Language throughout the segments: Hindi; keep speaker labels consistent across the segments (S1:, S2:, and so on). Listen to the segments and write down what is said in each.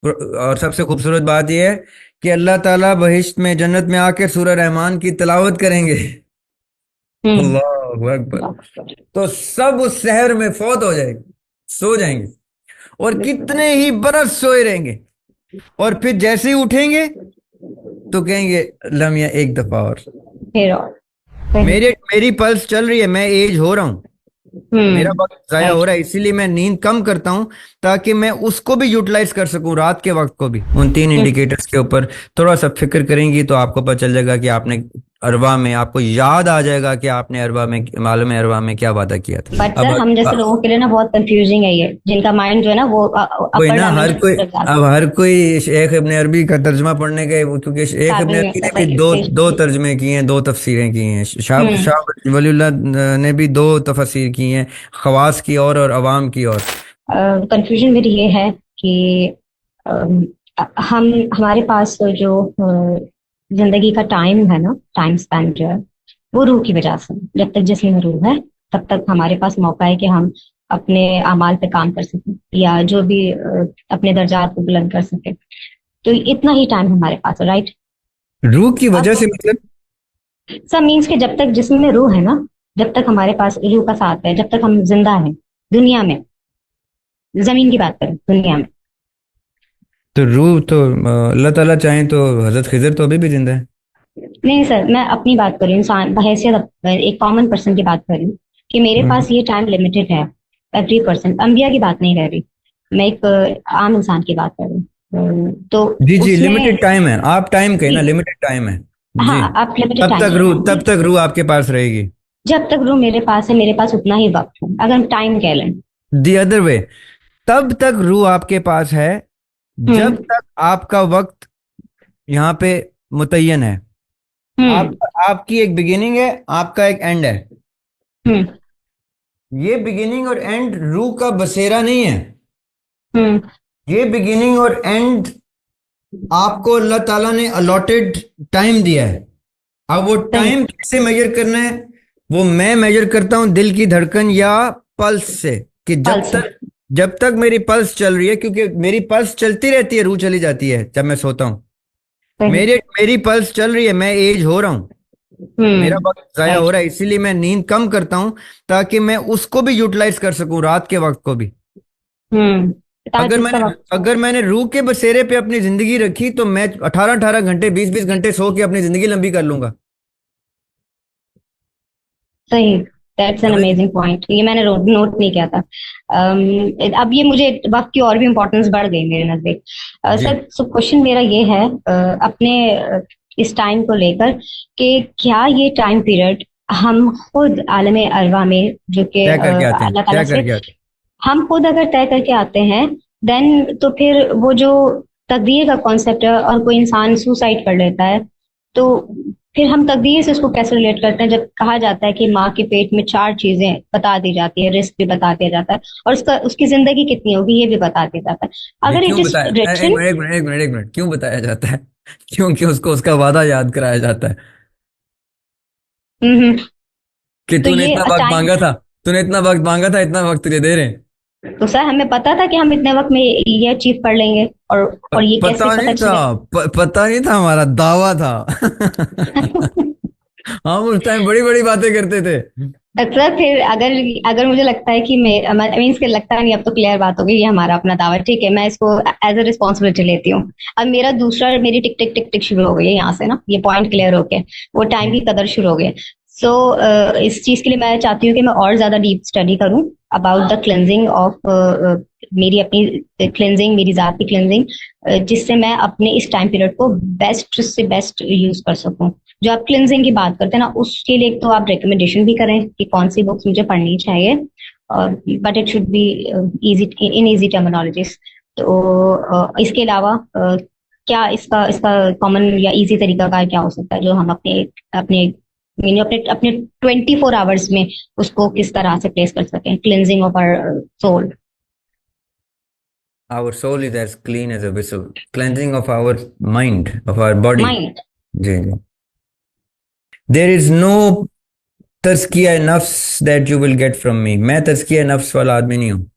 S1: और सबसे खूबसूरत बात यह है कि अल्लाह ताला बहिश्त में जन्नत में आकर सूरह रहमान की तिलावत करेंगे।
S2: हम्म।
S1: अल्लाहू अकबर। तो सब उस शहर में फौत हो जाएंगे, सो जाएंगे, और
S2: बिल्कुल।
S1: कितने ही बरस सोए रहेंगे। और फिर जैसे ही उठेंगे तो कहेंगे लम्या एक दफा और।
S2: फिर और सही।
S1: मेरी पल्स चल रही है, मैं एज हो रहा हूँ, मेरा
S2: हम्म।
S1: वक्त जाया हो
S2: राइट।
S1: रहा है, इसीलिए मैं नींद कम करता हूँ ताकि मैं उसको भी यूटिलाइज कर सकूं, रात के वक्त को भी। उन तीन इंडिकेटर्स के ऊपर थोड़ा सा फिक्र करेंगी तो आपको पता चल जाएगा कि आपने अरवा में, आपको याद आ जाएगा कि आपने अरवा में, मालूम है अरवा में क्या वादा किया था।
S2: बट
S1: अब
S2: सर हम जैसे लोगों के लिए ना बहुत कंफ्यूजिंग है ये, जिनका माइंड जो है ना वो
S1: कोई
S2: अपर
S1: ना, हर
S2: डायमेंशन
S1: कोई,
S2: में जाता
S1: अब हर कोई शेख इब्ने अरबी का तर्जमा पढ़ने के क्योंकि
S2: है।
S1: शेख इब्ने
S2: काबिल नहीं
S1: अरबी ने
S2: होता
S1: भी
S2: सही
S1: दो दो
S2: सही।
S1: तर्जमे किए हैं, दो तफसीरें की हैं। शाह
S2: हम्म।
S1: शाह वलीउल्लाह ने भी दो तफसीर की हैं, खवास की और अवाम की और।
S2: कंफ्यूजन मेरी ये है कि अम, हम हमारे पास तो जो जिंदगी का टाइम है ना, टाइम स्पैन जो है वो रूह की वजह से, जब तक जिस्म में रूह है तब तक हमारे पास मौका है कि हम अपने अमाल पे काम कर सकें या जो भी अपने दर्जात को बुलंद कर सकें। तो इतना ही टाइम हमारे पास है, राइट।
S1: रूह की वजह
S2: अब
S1: से मतलब?
S2: सब मीन्स कि जब तक जिस्म में रूह है ना, जब तक हमारे पास रूह का साथ है, जब तक हम जिंदा हैं दुनिया में, जमीन की बात करें दुनिया में।
S1: तो रूह तो अल्लाह ताला चाहे तो हजरत खिजर तो अभी भी जिंदा है।
S2: नहीं सर, मैं अपनी बात कर रही हूँ, इंसान बहैसियत एक कॉमन पर्सन की बात कर रही हूँ कि मेरे
S1: हम्म।
S2: पास ये टाइम लिमिटेड है। एवरी पर्सन, अंबिया की बात नहीं कर रही, मैं एक आम इंसान की बात कर रही हूँ। तो
S1: जी जी, लिमिटेड
S2: उसमें
S1: टाइम है, आप टाइम कहे ना,
S2: जी,
S1: लिमिटेड टाइम है।
S2: हाँ
S1: जी।
S2: आप लिमिटेड टाइम है।
S1: तब तक रूह आपके पास रहेगी।
S2: जब तक रूह मेरे पास है, मेरे पास उतना ही वक्त है, अगर हम टाइम कह लें।
S1: दी अदर वे, तब तक रूह आपके पास है जब
S2: हम्म।
S1: तक आपका वक्त यहाँ पे मुतय्यन है।
S2: हम्म।
S1: आपकी एक बिगिनिंग है, आपका एक एंड है।
S2: हम्म।
S1: ये बिगिनिंग और एंड रूह का बसेरा नहीं है।
S2: हम्म।
S1: ये बिगिनिंग और एंड आपको अल्लाह ताला ने अलॉटेड टाइम दिया है। अब वो
S2: सही।
S1: टाइम कैसे मेजर करना है, वो मैं मेजर करता हूं दिल की धड़कन या पल्स से। कि
S2: पल से।
S1: जब तक मेरी पल्स चल रही है, क्योंकि मेरी पल्स चलती रहती है, रूह चली जाती है जब मैं सोता हूँ।
S2: सही।
S1: मेरी पल्स चल रही है, मैं एज हो रहा हूँ, मेरा वक्त जाया हो
S2: राइट।
S1: रहा है, इसीलिए मैं नींद कम करता हूं ताकि मैं उसको भी यूटिलाइज कर सकूं, रात के वक्त को भी।
S2: हम्म। ताकि उसका वक्त।
S1: अगर मैंने रूह के बसेरे पे अपनी जिंदगी रखी तो मैं 18-18 घंटे, 20-20 घंटे सो के अपनी जिंदगी लंबी कर लूंगा।
S2: सही। दैट्स एन
S1: समझ गए?
S2: अमेजिंग पॉइंट, ये मैंने नोट नहीं किया था। अब ये मुझे वक्त की और भी इम्पोर्टेंस बढ़ गई मेरे नजदीक।
S1: जी।
S2: सर सो क्वेश्चन मेरा ये है अपने इस टाइम को लेकर कि क्या ये टाइम पीरियड हम खुद आलम अरवा में, जो कि
S1: तय करके आते हैं,
S2: अल्लाह ताला
S1: तय
S2: से
S1: करके आते
S2: हम खुद अगर तय करके आते हैं, देन तो फिर वो जो तकदीर का कॉन्सेप्ट है और कोई इंसान सुसाइड कर लेता है, तो फिर हम तकदीर से उसको कैसे रिलेट करते हैं जब कहा जाता है कि माँ के पेट में चार चीजें बता दी जाती है, रिस्क भी बता दिया जाता है और उसका उसकी जिंदगी कितनी होगी ये भी बता दिया जाता है।
S1: जी।
S2: अगर इट
S1: क्यों
S2: इज
S1: बताया,
S2: रिटन।
S1: एक मिनट, क्यों बताया जाता है? क्योंकि उसको उसका वादा याद कराया जाता है कि
S2: तो
S1: तूने
S2: ये
S1: इतना वक्त
S2: टाइम,
S1: मांगा था, तूने इतना वक्त मांगा था, इतना वक्त तुझे दे रहे हैं।
S2: तो सर हमें पता था कि हम इतने वक्त में ये अचीव कर लेंगे, और ये कैसे
S1: पता
S2: पता
S1: नहीं था,
S2: चले।
S1: पता नहीं था, हमारा दावा था। हम उस टाइम बड़ी बड़ी बातें करते थे।
S2: सर फिर अगर अगर मुझे लगता है कि मैं मीन्स के लगता नहीं, अब तो क्लियर बात होगी, ये हमारा अपना दावा है, ठीक है, मैं इसको एज अ रिस्पॉन्सिबिलिटी लेती हूँ। अब मेरा दूसरा, मेरी टिक टिक टिक टिक शुरू हो गई है यहाँ से ना, ये पॉइंट क्लियर हो गया, वो टाइम की कदर शुरू हो गई। सो इस चीज के लिए मैं चाहती हूँ कि मैं और ज्यादा डीप स्टडी करूँ अबाउट द क्लेंजिंग ऑफ मेरी अपनी क्लेंजिंग, मेरी जात की क्लेंजिंग, जिससे मैं अपने इस टाइम पीरियड को बेस्ट से बेस्ट यूज कर सकूं। जो आप क्लिनजिंग की बात करते हैं ना, उसके लिए तो आप रिकमेंडेशन भी करें कि कौन सी बुक्स मुझे पढ़नी चाहिए, but it should be easy, in easy terminologies. तो इसके अलावा क्या इसका इसका कॉमन या इजी तरीका का क्या हो सकता है जो हम अपने अपने मीन अपने अपने 24 आवर्स में उसको किस तरह से प्लेस कर सकें, cleansing of our soul.
S1: Our soul is as clean as a whistle. Cleansing of our mind, of our body.
S2: Mind.
S1: जी जी। There is no तज़किया नफ्स that you will get from me. मैं तज़किया नफ्स वाला आदमी नहीं हूँ।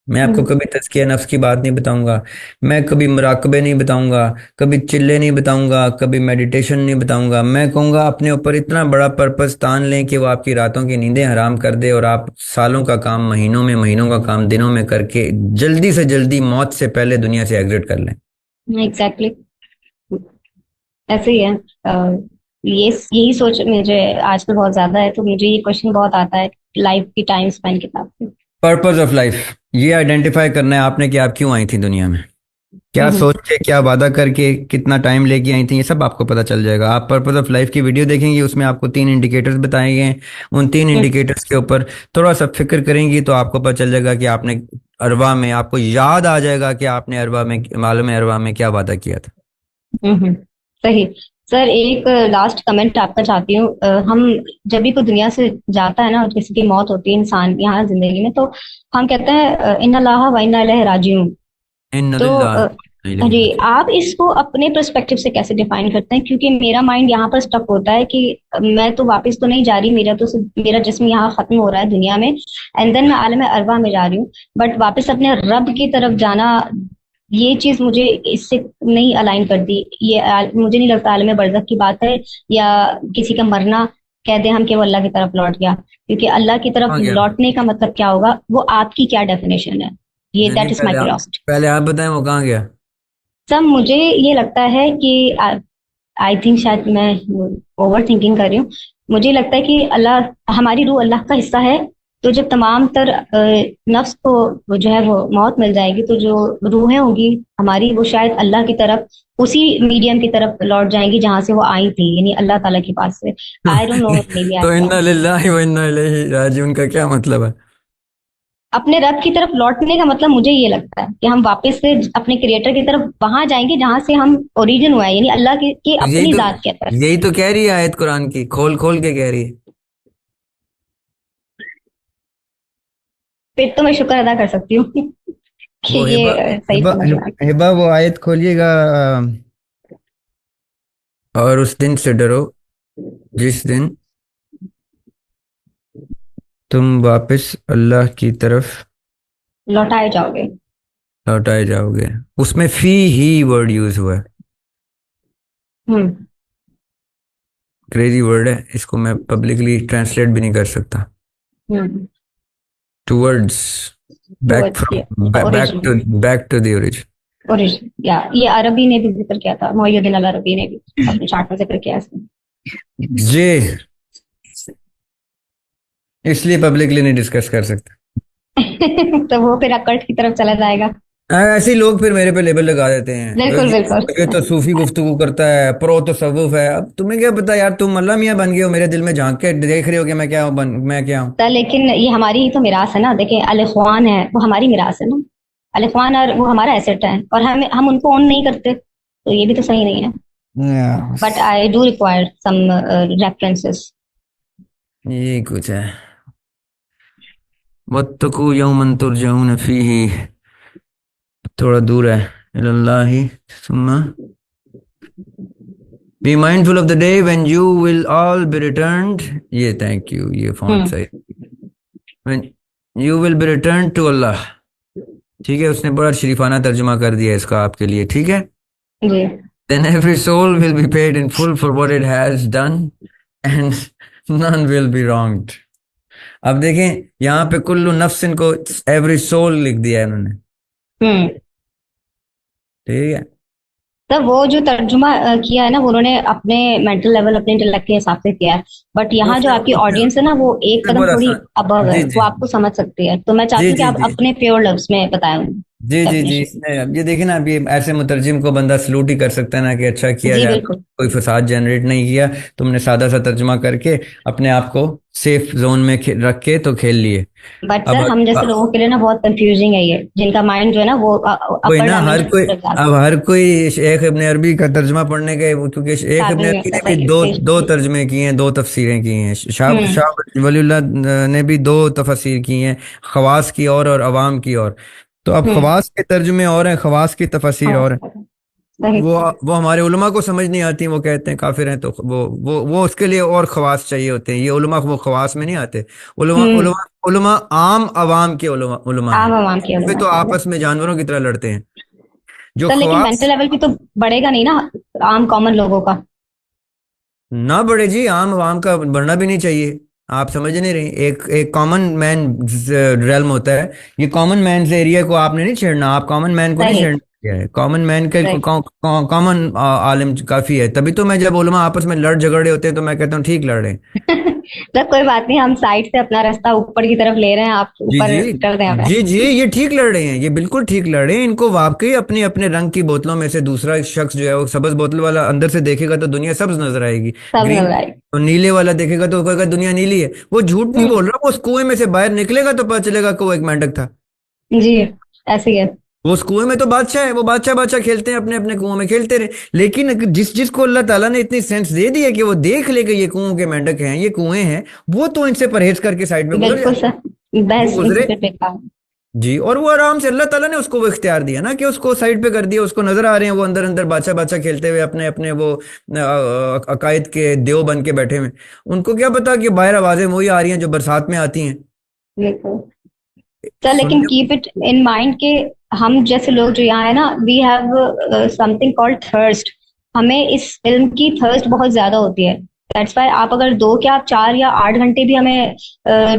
S1: मैं आपको कभी तज़किया नफ्स की बात नहीं बताऊंगा, मैं कभी मुराकबे नहीं बताऊंगा, कभी चिल्ले नहीं बताऊंगा, कभी मेडिटेशन नहीं बताऊंगा। मैं कहूंगा अपने ऊपर इतना बड़ा पर्पस तान लें कि वो आपकी रातों की नींदें हराम कर दे और आप सालों का काम महीनों में, महीनों का काम दिनों में करके जल्दी से जल्दी मौत से पहले दुनिया से एग्जिट कर लें।
S2: एग्जैक्टली ऐसे ही है। ये यही सोच मुझे आजकल बहुत ज्यादा है, तो मुझे ये क्वेश्चन बहुत आता है लाइफ की टाइम स्पेंड के हिसाब से।
S1: पर्पस ऑफ लाइफ ये आइडेंटिफाई करना है आपने कि आप क्यों आई थी दुनिया में, क्या
S2: हम्म
S1: सोच के, क्या वादा करके, कितना टाइम लेके आई थी, ये सब आपको पता चल जाएगा। आप पर्पस ऑफ लाइफ की वीडियो देखेंगे, उसमें आपको 3 इंडिकेटर्स बताए गए हैं। उन 3 इंडिकेटर्स के ऊपर थोड़ा सा फिक्र करेंगी तो आपको पता चल जाएगा कि आपने अरवा में, आपको याद आ जाएगा कि आपने अरवा में, मालूम है अरवा में क्या वादा किया था।
S2: हम्म। सही। सर एक लास्ट कमेंट आपका चाहती हूँ। हम जब भी कोई दुनिया से जाता है ना, किसी की मौत होती है इंसान यहाँ जिंदगी में, तो हम कहते हैं इन्ना अल्लाह व इन्ना इलैहि राजिऊन।
S1: इन्ना
S2: तो
S1: लिल्लाहि व इन्ना इलैहि
S2: जी,
S1: राजिऊन।
S2: आप इसको अपने पर्सपेक्टिव से कैसे डिफाइन करते हैं? क्योंकि मेरा माइंड यहाँ पर स्टक होता है कि मैं तो वापस तो नहीं जा रही, मेरा जिस्म यहाँ खत्म हो रहा है दुनिया में, एंड देन मैं आलम अरवा में जा रही हूँ, बट वापस अपने रब की तरफ जाना, ये चीज मुझे इससे नहीं अलाइन करती। मुझे नहीं लगता आलम बरज़ख की बात है, या किसी का मरना कह दे हम कि वो अल्लाह की तरफ लौट गया। क्योंकि अल्लाह की तरफ
S1: कहाँ गया?
S2: लौटने का मतलब क्या होगा, वो आपकी क्या डेफिनेशन है? ये
S1: नहीं नहीं,
S2: दैट इज माई क्यूरियोसिटी।
S1: पहले आप बताएं वो कहाँ गया।
S2: सब मुझे ये लगता है कि आई थिंक शायद मैं ओवर थिंकिंग कर रही हूँ। मुझे लगता है कि अल्लाह, हमारी रूह अल्लाह का हिस्सा है। तो जब तमाम तर नफ्स को वो जो है वो मौत मिल जाएगी, तो जो रूहें होंगी हमारी, वो शायद अल्लाह की तरफ, उसी मीडियम की तरफ लौट जाएंगी जहां से वो आई थी, यानी अल्लाह ताला के पास से। I don't know, maybe I
S1: तो
S2: एम
S1: इन्ना
S2: रॉन्ग।
S1: लिल्लाहि व इन्ना इलैहि राजिऊन का क्या मतलब है?
S2: अपने रब की तरफ लौटने का मतलब मुझे ये लगता है कि हम वापस से अपने क्रिएटर की तरफ वहां जाएंगे जहां से हम ओरिजिन हुआ है, यानी अल्लाह की
S1: तो
S2: अपनी जात के तरफ।
S1: यही तो कह रही है आयत कुरान की, खोल खोल के कह रही है।
S2: फिर तो मैं शुक्र अदा कर सकती हूँ कि
S1: वो
S2: ये
S1: हिबा,
S2: सही
S1: हिबा
S2: समझ में आ
S1: हिबा वो आयत खोलिएगा। और उस दिन से डरो जिस दिन तुम वापस अल्लाह की तरफ
S2: लौटाए जाओगे।
S1: लौटाए जाओगे। उसमें फी ही वर्ड यूज हुआ है।
S2: हम्म
S1: क्रेजी वर्ड है, इसको मैं पब्लिकली ट्रांसलेट भी नहीं कर सकता।
S2: Hmm.
S1: Towards, back
S2: towards
S1: from, back to,
S2: origin.
S1: Back to the origin.
S2: Origin, या ये अरबी ने भी जिक्र किया था, मोइनुद्दीन अल अरबी ने भी अपने चार्ट में जिक्र किया है
S1: जी, इसलिए पब्लिकली नहीं डिस्कस कर सकता।
S2: इसमें। तो वो फिर अकड़ की तरफ चला जाएगा।
S1: ऐसे ही लोग फिर मेरे पे लेबल लगा देते हैं,
S2: बिल्कुल बिल्कुल।
S1: ये तो सूफी गुफ्तगू करता है, प्रो तसव्वुफ है। अब तुम्हें क्या पता यार, तुम अल्लाह मियां बन गए हो, मेरे दिल में झांक के देख रहे हो कि मैं क्या हूँ, मैं क्या हूँ।
S2: तो लेकिन ये हमारी ही तो मिरास है ना। देखिए अल इख्वान है, वो हमारी मिरास है ना। अल इख्वान, और वो हमारा एसेट है, और हम उनको ओन नहीं करते, तो ये भी तो सही नहीं है।
S1: Yes.
S2: But I do require some references.
S1: यही कुछ है। वत्तकू यौमन तुरजऊन फीही, थोड़ा दूर है, इलल्लाहि सुम्मा be mindful of the day when you will all be returned. ये थैंक यू, ये फॉन्ट
S2: हम्म
S1: सही। When you will be return to Allah. ठीक है, उसने बड़ा शरीफाना तर्जुमा कर दिया इसका आपके लिए, ठीक है।
S2: जी।
S1: Then every soul will be paid in full for what it has done and none will be wronged. अब देखें यहाँ पे कुल्लु नफ्सिन को एवरी सोल लिख दिया है उन्होंने,
S2: हम्म।
S1: ठीक है।
S2: तब वो जो तर्जुमा किया है ना, वो उन्होंने अपने मेंटल लेवल, अपने इंटेलेक्ट के हिसाब से किया है। बट यहाँ जो
S1: उसने
S2: आपकी
S1: उसने
S2: ऑडियंस है ना, वो एक
S1: उसने
S2: कदम
S1: बहुत
S2: थोड़ी
S1: आसान।
S2: अबव है,
S1: जी
S2: वो
S1: जी
S2: आपको समझ सकती है। तो मैं चाहती
S1: जी
S2: हूँ कि
S1: जी
S2: आप
S1: जी
S2: अपने प्योर लफ्ज में बताएं
S1: जी जी जी,
S2: डेफिनेशन।
S1: इसने अब ये देखे ना, अब ये ऐसे मुतरजिम को बंदा सलूट ही कर सकता है ना कि अच्छा किया
S2: जी
S1: यार,
S2: बिल्कुल।
S1: कोई फसाद जनरेट नहीं किया, तुमने सादा सा तर्जुमा करके अपने आप को सेफ जोन में रख के तो खेल लिए।
S2: बट
S1: अब
S2: सर हम जैसे लोगों के लिए ना बहुत कंफ्यूजिंग है ये, जिनका माइंड जो है ना वो
S1: कोई
S2: अपर
S1: ना, हर
S2: डायमेंशन
S1: कोई,
S2: की तरफ जाता
S1: अब हर कोई शेख इब्ने अरबी का तर्जमा पढ़ने के, क्योंकि
S2: है।
S1: शेख इब्ने
S2: काबिल नहीं
S1: अरबी
S2: होता
S1: ने भी
S2: सही
S1: दो
S2: सही
S1: दो
S2: सही।
S1: तर्जमे किए हैं, दो तफसीरें की हैं। शाह
S2: हम्म
S1: शाह वलीउल्लाह ने भी दो तफसीर की हैं, खवास की और अवाम की और। तो अब
S2: हम्म।
S1: खवास के तर्जुमे और हैं, खवास की तफसीर और हैं।
S2: हाँ, सही।
S1: वो हमारे उलमा को समझ नहीं आती, वो कहते हैं काफिर हैं, तो वो उसके लिए और खवास चाहिए होते हैं। ये उलमा वो खवास में नहीं आते। उलमा
S2: हम्म।
S1: उलमा उलमा आम अवाम के उलमा उलमा
S2: आम
S1: हैं।
S2: आवाम की
S1: वे
S2: उलमा
S1: तो
S2: चाहिए।
S1: आपस में जानवरों की तरह लड़ते हैं। जो
S2: सर लेकिन मेंटल
S1: खवास
S2: लेवल भी तो बढ़ेगा नहीं ना, आम कॉमन लोगों का।
S1: ना बढ़े जी, आम आवाम का बढ़ना भी नहीं चाहिए। आप समझ नहीं रही, एक एक कॉमन मैन रेल्म होता है। ये कॉमन मैन से एरिया को आपने नहीं छेड़ना, आप कॉमन मैन को नहीं
S2: सही।
S1: छेड़ना। क्या है कॉमन मैन के
S2: सही।
S1: कॉमन आलिम काफी है। तभी तो मैं जब उलमा आपस में लड़ झगड़े होते हैं तो मैं कहता हूँ ठीक लड़ रहे हैं।
S2: सर कोई बात नहीं, हम साइड से अपना रास्ता ऊपर की तरफ ले रहे हैं, आप
S1: जी
S2: ऊपर
S1: जी
S2: कर दें हमें।
S1: जी जी, ये ठीक लड़ रहे हैं, ये बिल्कुल ठीक लड़ रहे हैं। इनको वाकई अपने अपने रंग की बोतलों में से दूसरा शख्स जो है वो सब्ज बोतल वाला अंदर से देखेगा तो दुनिया सब्ज नजर आएगी।
S2: सब
S1: ग्रीन
S2: मिल रहा है।
S1: और नीले वाला देखेगा तो वो कहेगा दुनिया नीली है। वो झूठ नहीं बोल रहा, वो उस कुएं में से बाहर निकलेगा तो पता चलेगा कि वो एक मेंढक था।
S2: जी। ऐसे ही है।
S1: वो उस कुएं में तो बादशाह है, वो बादशाह बादशाह खेलते हैं, अपने अपने कुओं में खेलते रहे। लेकिन अगर जिसको अल्लाह ताला ने इतनी सेंस दे दी है कि वो देख ले कि ये कुओं के मेंढक हैं, ये कुएं हैं, वो तो इनसे परहेज करके साइड में गुजर
S2: बिल्कुल
S1: जाए।
S2: सर।
S1: वो
S2: बस इसी
S1: गुजरे
S2: पे बेकार।
S1: जी, और वो आराम से, अल्लाह ताला ने उसको वो इख्तियार दिया ना कि उसको साइड पे कर दिया। उसको नजर आ रहे हैं वो अंदर अंदर बादशाह बादशाह खेलते हुए अपने अपने वो अकायद के देव बन के बैठे हुए। उनको क्या पता कि बाहर आवाजें वही आ रही हैं जो बरसात में आती हैं।
S2: बिल्कुल सर, लेकिन
S1: सुनने
S2: कीप इट इन माइंड के हम जैसे लोग जो यहाँ है ना, we have something called thirst. हमें इस फिल्म की थर्स्ट बहुत ज्यादा होती है। दैट्स वाई आप अगर 2 क्या आप 4 या 8 घंटे भी हमें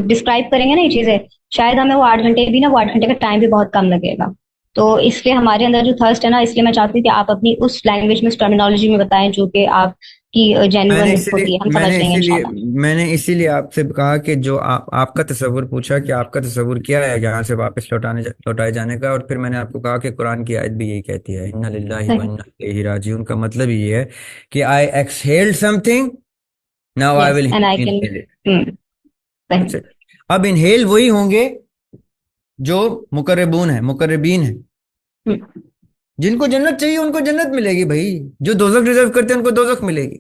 S2: डिस्क्राइब करेंगे ना ये चीजें, शायद हमें वो 8 घंटे भी ना, वो 8 घंटे का टाइम भी बहुत कम लगेगा। तो इसलिए हमारे अंदर जो थर्स्ट है ना, इसलिए मैं चाहती हूँ कि आप अपनी उस लैंग्वेज में, उस टर्मिनोलॉजी में बताएं जो कि आपकी
S1: मैंने
S2: जेन्युइन होती
S1: इसीलिए
S2: है, हम समझ
S1: मैंने
S2: लेंगे
S1: इसीलिए
S2: इंशाल्लाह।
S1: मैंने इसीलिए आपसे कहा कि जो आपका तस्वुर पूछा कि आपका तस्वुर क्या है यहाँ से वापस लौटाए जाने का। और फिर मैंने आपको कहा कि कुरान की आयत भी यही कहती है, इन्ना लिल्लाहि व इन्ना इलैहि राजिऊन। का मतलब ये है कि I exhaled something, now I
S2: yes
S1: will
S2: and I can.
S1: Inhale it.
S2: सही।
S1: अब इनहेल वही होंगे जो मुकर्रबून है, मुकर्रबीन है।
S2: हम्म।
S1: जिनको जन्नत चाहिए उनको जन्नत मिलेगी भाई। जो दोजख डिजर्व करते हैं उनको दोजख मिलेगी।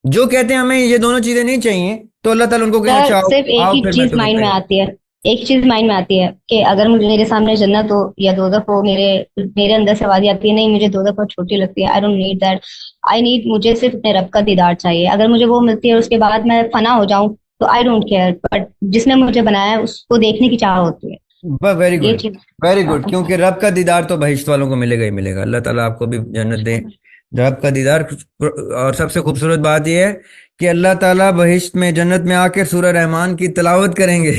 S1: जो कहते हैं हमें ये दोनों चीजें नहीं चाहिए, तो अल्लाह ताला उनको कहें
S2: सर
S1: अच्छा आओ,
S2: सिर्फ एक
S1: आओ
S2: ही
S1: फिर मैं
S2: चीज
S1: तुम्हें
S2: माइंड में
S1: पहले।
S2: आती है। एक चीज माइंड में आती है कि अगर मुझे मेरे सामने जन्नत हो या दोजख हो, मेरे मेरे अंदर से आवाज आती है नहीं मुझे दोजख बहुत छोटी लगती है, I don't need that. I need, मुझे सिर्फ अपने रब का दीदार चाहिए। अगर मुझे वो मिलती है उसके बाद मैं फना हो जाऊं तो आई डोंट केयर, बट जिसने मुझे बनाया है उसको देखने की चाह होती है।
S1: बस वेरी
S2: ये
S1: गुड,
S2: चीज
S1: वेरी गुड।
S2: चाहता हूँ।
S1: क्योंकि रब का दीदार तो बहिश्त वालों को मिलेगा ही मिलेगा। अल्लाह ताला आपको भी जन्नत दे, रब का दीदार। और सबसे खूबसूरत बात यह है कि अल्लाह ताला बहिश्त में जन्नत में आकर सूरह रहमान की तिलावत करेंगे।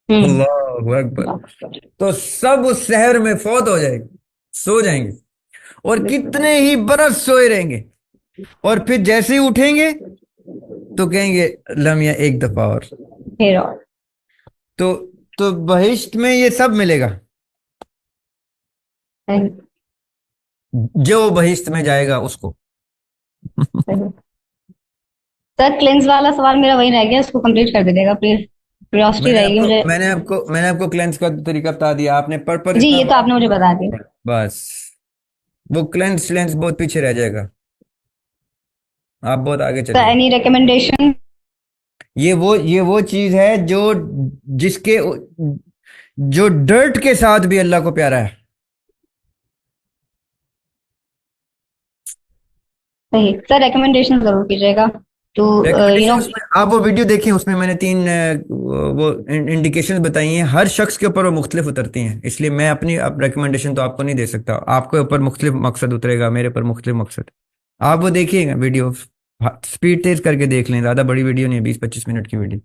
S2: हम्म।
S1: अल्लाह अकबर। तो सब उस शहर में फौत हो जाएंगे, सो जाएंगे, और
S2: बिल्कुल।
S1: कितने ही बरस सोए रहेंगे। और फिर जैसे ही उठेंगे तो कहेंगे लम्या एक दफा और।
S2: फिर और
S1: तो तो बहिश्त में ये सब मिलेगा।
S2: सही।
S1: जो बहिश्त में जाएगा उसको।
S2: सही। सर क्लेंस वाला सवाल मेरा वही रह गया, उसको कंप्लीट कर दीजिएगा प्लीज। क्यूरियोसिटी रहेगी मुझे।
S1: मैंने आपको क्लेंस का तरीका बता दिया। आपने पर
S2: जी
S1: इतना
S2: ये तो आपने मुझे बता दिया।
S1: बस, वो क्लेंस बहुत पीछे रह जाएगा। आप बहुत आगे
S2: तो
S1: चलिए।
S2: Any recommendation?
S1: ये वो चीज है जो जिसके जो डर्ट के साथ भी अल्लाह को प्यारा है।
S2: सही सर, रिकमेंडेशन जरूर कीजिएगा टू यू
S1: रिकमेंडेशन
S2: नो।
S1: उसमें आप वो वीडियो देखें, उसमें मैंने 3 वो इंडिकेशन बताई हैं। हर शख्स के ऊपर वो मुख्तलिफ उतरती हैं, इसलिए मैं अपनी रिकमेंडेशन तो आपको नहीं दे सकता। आपके ऊपर मुख्तलिफ मकसद उतरेगा, मेरे ऊपर मुख्तलिफ मकसद। आप वो देखिएगा वीडियो, स्पीड तेज करके देख लें, ज़्यादा बड़ी वीडियो नहीं है, 20-25 मिनट की वीडियो।